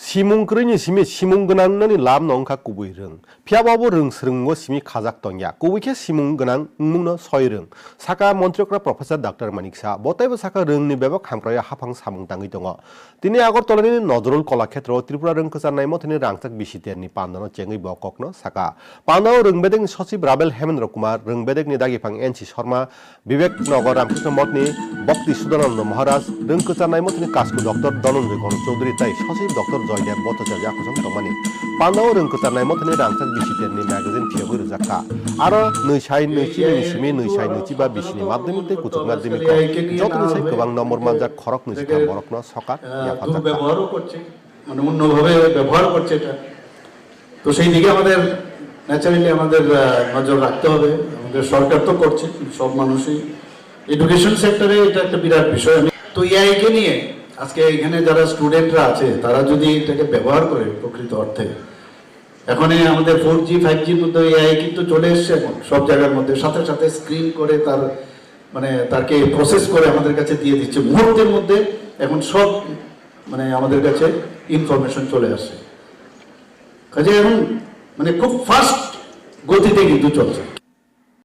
시문그러니 심이 시문근황너니 람농카 꾸부이릉 피아바보 릉스릉고 심이 카작동야 꾸부이케 시문근황 응묵너 서이릉 사카 몬트리오크라 프로페서 닥터 마닉사 모타이브 사카 릉니 베버 함크라야 하팡 사몽당이 동어 তিনি আগরতলানি নজরুল কলাক্ষেত্র ত্রিপুরা রংকসার নাইমো তিনি রাংচাক বিসিতেরনি পান্দানো চেঙ্গি বককনো সাকা পান্দাও রংবেদেক সচিব রাবেল হেমেন্দ্র কুমার রংবেদেক নিদাগিফাং এনসি শর্মা বিবেক নগর রামকৃষ্ণ মঠনি বক্তি সুদানন্দ মহারাজ রংকসার নাইমো তিনি কাসকু ডক্টর ধনঞ্জয় গণ চৌধুরী তাই সচিব ডক্টর জয়দেব ভট্টাচার্য আকসং তমানি পান্দাও রংকসার নাইমো তিনি রাংচাক বিসিতেরনি ম্যাগাজিন ফিয়াবো রোজাকা আরো নৈসাই নৈচি নৈসিমি নৈসাই নৈচিবা বিসিনি মাধ্যমিক কুচুক মাধ্যমিক যতনি সাই গোবাং নম্বর মানজা খরক নৈচিকা বরকনো সকা ব্যবহারও করছে মানে অন্যভাবে ব্যবহার করছে এটা তো সেই দিকে আমাদের ন্যাচারালি আমাদের নজর রাখতে হবে আমাদের সরকার তো করছে সব মানুষই এডুকেশন সেক্টরে এটা একটা বিরাট বিষয় তো এআই কে নিয়ে আজকে এখানে যারা স্টুডেন্টরা আছে তারা যদি এটাকে ব্যবহার করে প্রকৃত অর্থে এখন আমাদের 4G 5G এর মধ্যে এআই কিন্তু চলে এসছে এখন সব জায়গার মধ্যে সাথে সাথে স্ক্রিন করে তার মানে তাকে প্রসেস করে আমাদের কাছে দিয়ে দিচ্ছে মুহূর্তের মধ্যে এখন সব মানে আমাদের কাছে ইনফরমেশন চলে আসে কাজে এখন মানে খুব ফাস্ট গতিতে কিন্তু চলছে